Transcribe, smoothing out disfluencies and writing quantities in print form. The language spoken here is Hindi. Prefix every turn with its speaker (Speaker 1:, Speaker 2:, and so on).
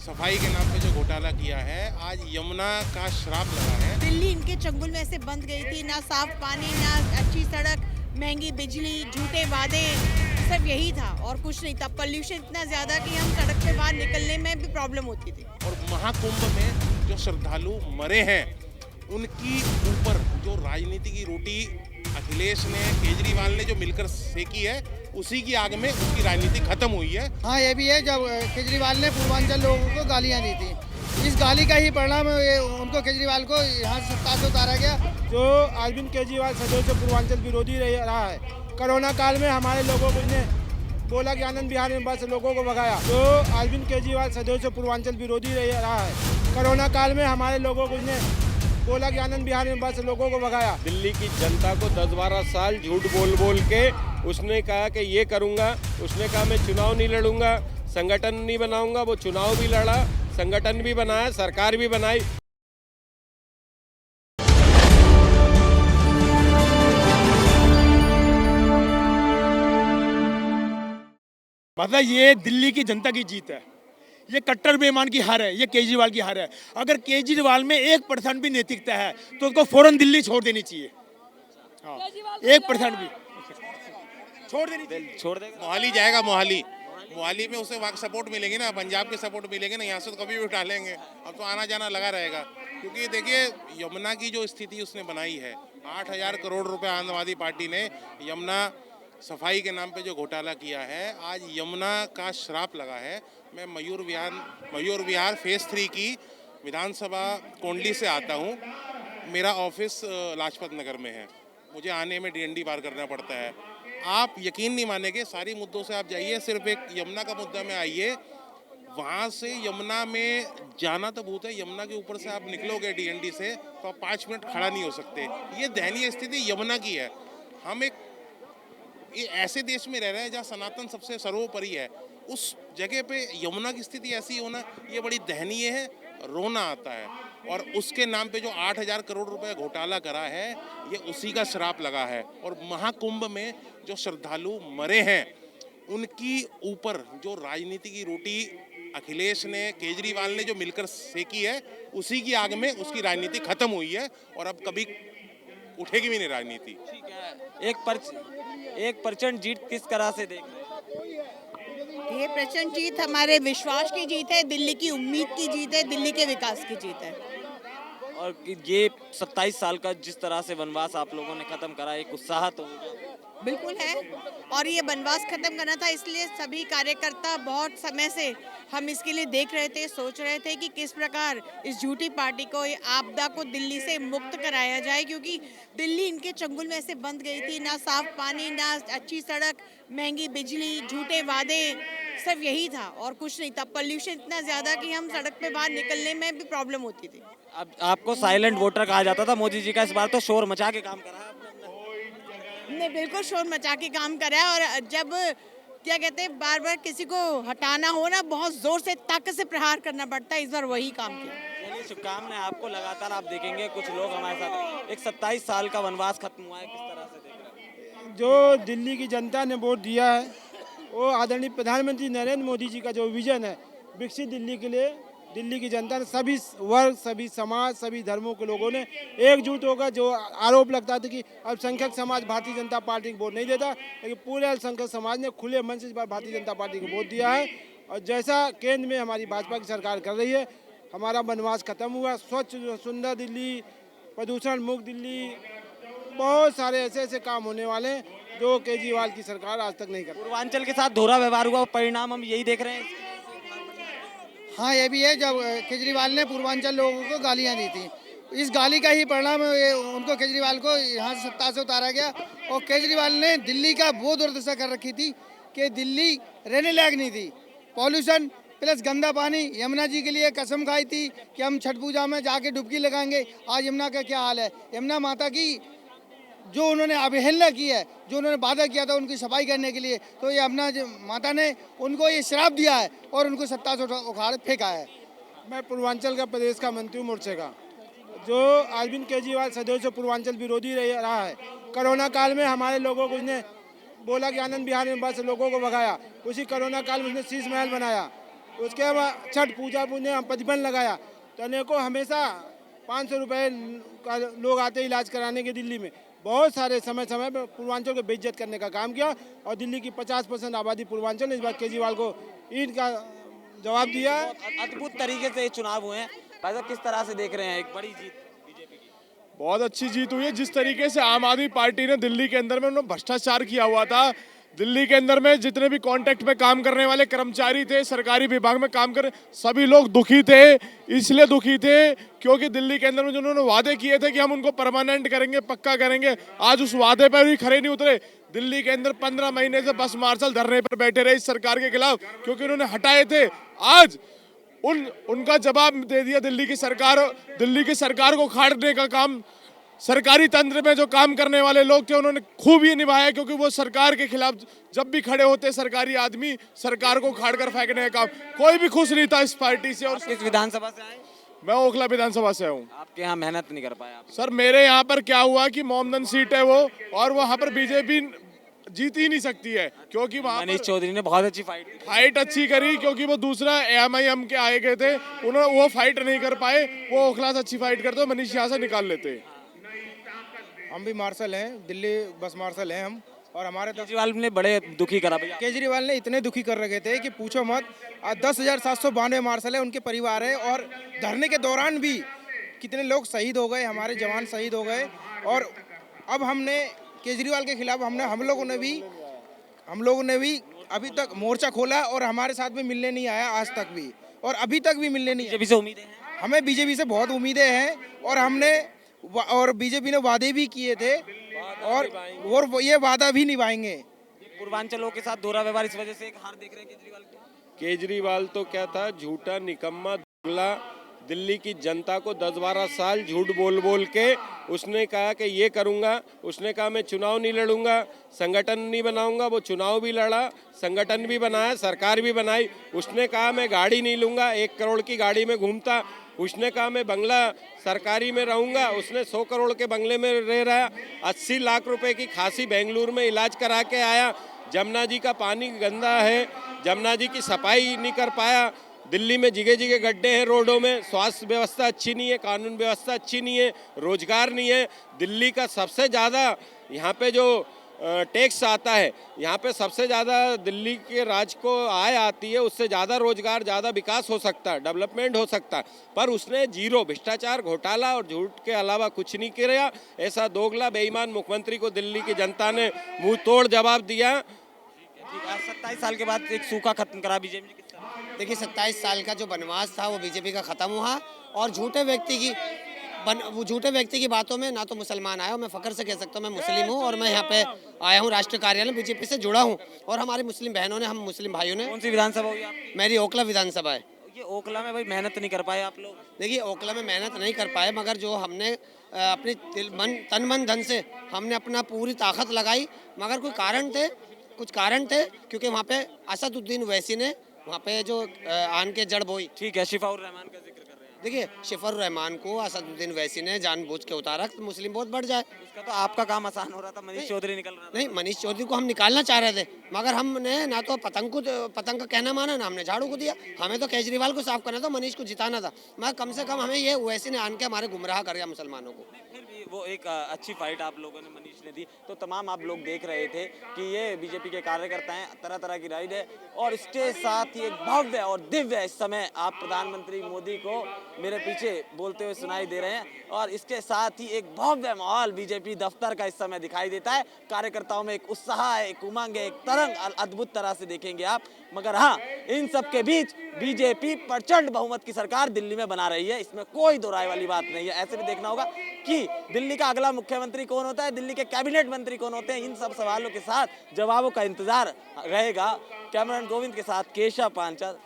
Speaker 1: सफाई के नाम पे जो घोटाला किया है, आज यमुना का श्राप लगा है।
Speaker 2: दिल्ली इनके चंगुल में ऐसे बंद गई थी, ना साफ पानी, ना अच्छी सड़क, महंगी बिजली, झूठे वादे, सब यही था और कुछ नहीं था। पोल्यूशन इतना ज्यादा कि हम सड़क पे बाहर निकलने में भी प्रॉब्लम होती थी।
Speaker 1: और महाकुंभ में जो श्रद्धालु मरे हैं, उनकी ऊपर जो राजनीति की रोटी अखिलेश ने, केजरीवाल ने जो मिलकर सेकी है, उसी की आग में उसकी राजनीति खत्म हुई है।
Speaker 3: हाँ, ये भी है, जब केजरीवाल ने पूर्वांचल लोगों को गालियां दी थी, इस गाली का ही परिणाम उनको, केजरीवाल को यहाँ से सत्ता से उतारा गया।
Speaker 4: जो अरविंद केजरीवाल सदैव से पूर्वांचल विरोधी रहा है। कोरोना काल में हमारे लोगों को ने बोला कि आनंद विहार में बस लोगों को भगाया। जो अरविंद केजरीवाल सदैव से पूर्वांचल विरोधी रहा है। कोरोना काल में हमारे लोगों को ने बोला कि आनंद विहार में बस लोगों को भगाया।
Speaker 5: दिल्ली की जनता को 10-12 साल झूठ बोल बोल के उसने कहा कि ये करूंगा, उसने कहा मैं चुनाव नहीं लड़ूंगा, संगठन नहीं बनाऊंगा। वो चुनाव भी लड़ा, संगठन भी बनाया, सरकार भी बनाई।
Speaker 4: मतलब ये दिल्ली की जनता की जीत है, ये कट्टर बेईमान की हार है, ये केजरीवाल की हार है। अगर केजरीवाल में 1% भी नैतिकता है तो उसको फौरन दिल्ली छोड़ देनी चाहिए। हाँ, 1% भी छोड़ देनी चाहिए।
Speaker 5: छोड़ देगा।
Speaker 1: मोहाली जाएगा, मोहाली में उसे वहाँ सपोर्ट मिलेगी ना, पंजाब की सपोर्ट मिलेगी ना, यहाँ से तो कभी भी उठा लेंगे। अब तो आना जाना लगा रहेगा, क्योंकि देखिए यमुना की जो स्थिति उसने बनाई है, 8,000 करोड़ रुपए आम आदमी पार्टी ने यमुना सफाई के नाम पे जो घोटाला किया है, आज यमुना का श्राप लगा है। मैं मयूर विहार फेज 3 की विधानसभा कोंडली से आता हूँ। मेरा ऑफिस लाजपत नगर में है, मुझे आने में डीएनडी पार करना पड़ता है। आप यकीन नहीं मानेंगे, सारी मुद्दों से आप जाइए, सिर्फ एक यमुना का मुद्दा में आइए। वहाँ से यमुना में जाना तो भूत है, यमुना के ऊपर से आप निकलोगे डीएनडी से तो आप 5 मिनट खड़ा नहीं हो सकते। ये दयनीय स्थिति यमुना की है। हम एक ये ऐसे देश में रह रहे हैं जहाँ सनातन सबसे सर्वोपरि है, उस जगह पे यमुना की स्थिति ऐसी होना, ये बड़ी दयनीय है, रोना आता है। और उसके नाम पे जो 8,000 करोड़ रुपए घोटाला करा है, ये उसी का श्राप लगा है। और महाकुंभ में जो श्रद्धालु मरे हैं, उनकी ऊपर जो राजनीति की रोटी अखिलेश ने, केजरीवाल ने जो मिलकर सेकी है, उसी की आग में उसकी राजनीति खत्म हुई है और अब कभी उठेगी भी नहीं राजनीति।
Speaker 6: ठीक है, 1% जीत किस तरह से देख रहे हैं?
Speaker 2: ये प्रचंड जीत हमारे विश्वास की जीत है, दिल्ली की उम्मीद की जीत है, दिल्ली के विकास की जीत है।
Speaker 6: और ये 27 साल का जिस तरह से वनवास आप लोगों ने खत्म करा, एक उत्साह तो
Speaker 2: बिल्कुल है, और ये वनवास खत्म करना था, इसलिए सभी कार्यकर्ता बहुत समय से हम इसके लिए देख रहे थे, सोच रहे थे कि किस प्रकार इस झूठी पार्टी को, ये आपदा को दिल्ली से मुक्त कराया जाए, क्योंकि दिल्ली इनके चंगुल में ऐसे बंद गई थी। ना साफ पानी, ना अच्छी सड़क, महंगी बिजली, झूठे वादे, सब यही था और कुछ नहीं था। पोल्यूशन इतना ज्यादा कि हम सड़क पे बाहर निकलने में भी प्रॉब्लम होती थी।
Speaker 6: अब आपको साइलेंट वोटर कहा जाता था मोदी जी का, इस बार तो शोर मचा के काम करा है आपने।
Speaker 2: ने बिल्कुल शोर मचा के काम करा है, और जब क्या कहते हैं, बार बार किसी को हटाना हो ना, बहुत जोर से ताकत से प्रहार करना पड़ता है। इस बार वही काम किया।
Speaker 6: चलिए, शुभकामनाएं आपको। लगातार आप देखेंगे कुछ लोग हमारे साथ, एक 27 साल का वनवास खत्म हुआ है, किस तरह से देख रहे हैं?
Speaker 4: जो दिल्ली की जनता ने वोट दिया है, वो आदरणीय प्रधानमंत्री नरेंद्र मोदी जी का जो विजन है विकसित दिल्ली के लिए, दिल्ली की जनता ने, सभी वर्ग, सभी समाज, सभी धर्मों के लोगों ने एकजुट होकर, जो आरोप लगता था कि अल्पसंख्यक समाज भारतीय जनता पार्टी को वोट नहीं देता, लेकिन पूरे अल्पसंख्यक समाज ने खुले मन से इस बार भारतीय जनता पार्टी को वोट दिया है। और जैसा केंद्र में हमारी भाजपा की सरकार कर रही है, हमारा वनवास खत्म हुआ। स्वच्छ सुंदर दिल्ली, प्रदूषण मुक्त दिल्ली, बहुत सारे ऐसे ऐसे काम होने वाले हैं जो केजरीवाल की सरकार आज तक नहीं कर।
Speaker 6: पूर्वांचल के साथ दोहरा व्यवहार हुआ, परिणाम हम यही देख रहे हैं।
Speaker 3: हाँ, ये भी है, जब केजरीवाल ने पूर्वांचल लोगों को गालियां दी थी, इस गाली का ही परिणाम उनको, केजरीवाल को यहाँ से सत्ता से उतारा गया। और केजरीवाल ने दिल्ली का वो दुर्दशा कर रखी थी कि दिल्ली रहने लायक नहीं थी। पॉल्यूशन प्लस गंदा पानी। यमुना जी के लिए कसम खाई थी कि हम छठ पूजा में जाके डुबकी लगाएंगे। आज यमुना का क्या हाल है? यमुना माता की जो उन्होंने अवहेलना की है, जो उन्होंने वादा किया था उनकी सफाई करने के लिए, तो ये अपना माता ने उनको ये श्राप दिया है और उनको सत्ता से उखाड़ फेंका है।
Speaker 4: मैं पूर्वांचल का प्रदेश का मंत्री हूँ मोर्चे का। जो अरविंद केजरीवाल सदैव से पूर्वांचल विरोधी रहा है। कोरोना काल में हमारे लोगों को उसने बोला कि आनंद विहार में बस लोगों को भगाया। उसी कोरोना काल में उसने शीश महल बनाया। उसके बाद छठ पूजा ने हम प्रतिबंध लगाया तो अनेकों हमेशा 500 रुपये का लोग आते जलाज कराने के दिल्ली में। बहुत सारे समय समय पर पूर्वांचल को बेइज्जत करने का काम किया और दिल्ली की 50% आबादी पूर्वांचल ने इस बार केजरीवाल को ईद का जवाब दिया।
Speaker 6: अद्भुत तरीके से ये चुनाव हुए हैं। भाई साहब किस तरह से देख रहे हैं एक बड़ी जीत बीजेपी की?
Speaker 7: बहुत अच्छी जीत हुई है। जिस तरीके से आम आदमी पार्टी ने दिल्ली के अंदर में उन्होंने भ्रष्टाचार किया हुआ था, दिल्ली के अंदर में जितने भी कॉन्ट्रैक्ट में काम करने वाले कर्मचारी थे, सरकारी विभाग में काम कर, सभी लोग दुखी थे। इसलिए दुखी थे क्योंकि दिल्ली के अंदर में जो उन्होंने वादे किए थे कि हम उनको परमानेंट करेंगे, पक्का करेंगे, आज उस वादे पर भी खरे नहीं उतरे। दिल्ली के अंदर 15 महीने से बस मार्शल धरने पर बैठे रहे इस सरकार के खिलाफ क्योंकि उन्होंने हटाए थे। आज उनका जवाब दे दिया दिल्ली की सरकार को खाड़ने का काम सरकारी तंत्र में जो काम करने वाले लोग थे उन्होंने खूब ये निभाया क्योंकि वो सरकार के खिलाफ जब भी खड़े होते सरकारी आदमी सरकार को खाड़ कर फेंकने का काम। कोई भी खुश नहीं था इस पार्टी से। और
Speaker 6: किस विधानसभा से आए?
Speaker 7: मैं ओखला विधानसभा से हूँ।
Speaker 6: आपके यहाँ मेहनत नहीं कर पाए आप?
Speaker 7: सर मेरे यहाँ पर क्या हुआ कि मोमदन सीट है वो, और वहाँ पर बीजेपी जीत ही नहीं सकती है क्योंकि वहाँ
Speaker 6: मनीष चौधरी ने बहुत अच्छी
Speaker 7: फाइट अच्छी करी क्योंकि वो दूसरा AMIM के आए गए थे, उन्होंने वो फाइट नहीं कर पाए। वो ओखला से अच्छी फाइट करते मनीष यहाँ से निकाल लेते।
Speaker 3: हम भी मार्शल हैं, दिल्ली बस मार्शल हैं हम, और हमारे
Speaker 6: केजरीवाल ने बड़े दुखी करा भैया।
Speaker 3: केजरीवाल ने इतने दुखी कर रखे थे कि पूछो मत। 10,792 मार्शल है, उनके परिवार है, और धरने के दौरान भी कितने लोग शहीद हो गए, हमारे जवान शहीद हो गए। और अब हमने केजरीवाल के खिलाफ हम लोगों ने भी अभी तक मोर्चा खोला और हमारे साथ में मिलने नहीं आया आज तक भी, और अभी तक भी मिलने नहीं आया।
Speaker 6: बीजेपी से उम्मीदें हैं?
Speaker 3: हमें बीजेपी से बहुत उम्मीदें हैं और बीजेपी ने वादे भी किए थे और ये वादा भी निभाएंगे।
Speaker 6: पूर्वांचलों के साथ दोहरा व्यवहार, इस वजह से एक हार देख रहे हैं केजरीवाल की।
Speaker 5: केजरीवाल तो क्या था, झूठा निकम्मा दुगला। दिल्ली की जनता को 10-12 साल झूठ बोल बोल के उसने कहा कि ये करूँगा, उसने कहा मैं चुनाव नहीं लड़ूंगा, संगठन नहीं बनाऊंगा, वो चुनाव भी लड़ा, संगठन भी बनाया, सरकार भी बनाई। उसने कहा मैं गाड़ी नहीं लूँगा, 1 करोड़ की गाड़ी में घूमता। उसने कहा मैं बंगला सरकारी में रहूँगा, उसने 100 करोड़ के बंगले में रह रहा। 80 लाख रुपए की खांसी बेंगलुरु में इलाज करा के आया। जमुना जी का पानी गंदा है, जमुना जी की सफाई नहीं कर पाया। दिल्ली में जगह जगह गड्ढे हैं रोडों में, स्वास्थ्य व्यवस्था अच्छी नहीं है, कानून व्यवस्था अच्छी नहीं है, रोजगार नहीं है। दिल्ली का सबसे ज़्यादा यहाँ पे जो टैक्स आता है, यहाँ पे सबसे ज़्यादा दिल्ली के राज्य को आय आती है, उससे ज़्यादा रोजगार, ज़्यादा विकास हो सकता है, डेवलपमेंट हो सकता है। पर उसने जीरो, भ्रष्टाचार, घोटाला और झूठ के अलावा कुछ नहीं किया। ऐसा दोगला बेईमान मुख्यमंत्री को दिल्ली की जनता ने मुंह तोड़ जवाब दिया।
Speaker 6: 27 साल के बाद एक सूखा खत्म करा बीजेपी ने।
Speaker 8: देखिए 27 साल का जो वनवास था वो बीजेपी का ख़त्म हुआ, और झूठे व्यक्ति की बातों में ना तो मुसलमान आया। मैं फ़ख्र से कह सकता हूँ मैं मुस्लिम हूँ, और मैं यहाँ पे आया हूँ राष्ट्रीय कार्यालय बीजेपी से जुड़ा हूँ, और हमारी मुस्लिम बहनों ने, हम मुस्लिम भाइयों ने।
Speaker 6: कौन सी विधानसभा हुई आपकी?
Speaker 8: मेरी ओखला विधानसभा है।
Speaker 6: ये ओखला में भाई मेहनत नहीं कर पाए आप लोग?
Speaker 8: देखिए ओखला में मेहनत नहीं कर पाए, मगर जो हमने अपनी तन मन धन से हमने अपना पूरी ताकत लगाई, मगर कुछ कारण थे क्योंकि वहाँ पे असदुद्दीन ओवैसी ने वहाँ पे जो आन के जड़ बोई।
Speaker 6: ठीक है, शिफाउर रहमान का जिक्र कर रहे हैं।
Speaker 8: देखिए शिफाउर रहमान को असदुद्दीन ओवैसी ने जानबूझ के उतारा तो मुस्लिम वोट बढ़ जाए।
Speaker 6: उसका तो आपका काम आसान हो रहा था, मनीष चौधरी निकल रहा था।
Speaker 8: नहीं, मनीष चौधरी को हम निकालना चाह रहे थे, मगर हमने ना तो पतंग का कहना माना, ना हमने झाड़ू को दिया। हमें तो केजरीवाल को साफ करना था, मनीष को जिताना था, मगर कम से कम हमें ये ओवैसी ने आन के हमारे गुमराह कर दिया मुसलमानों को।
Speaker 6: फिर भी वो एक अच्छी फाइट आप लोगों ने, मनीष ने दी। तो तमाम आप लोग देख रहे थे कि ये बीजेपी के कार्यकर्ता हैं, तरह तरह की राइड है, और इसके साथ ही एक भव्य और दिव्य, इस समय आप प्रधानमंत्री मोदी को मेरे पीछे बोलते हुए सुनाई दे रहे हैं, और इसके साथ ही एक भव्य माहौल बीजेपी दफ्तर का इस समय दिखाई देता है। कार्यकर्ताओं में एक उत्साह है, एक उमंग है, एक तरंग अद्भुत तरह से देखेंगे आप। मगर हाँ, इन सब के बीच बीजेपी प्रचंड बहुमत की सरकार दिल्ली में बना रही है, इसमें कोई दो राय वाली बात नहीं है। ऐसे भी देखना होगा कि दिल्ली का अगला मुख्यमंत्री कौन होता है, दिल्ली के कैबिनेट मंत्री कौन होते हैं, इन सब सवालों के साथ जवाबों का इंतजार रहेगा। कैमरामैन गोविंद के साथ केशव पांचाल।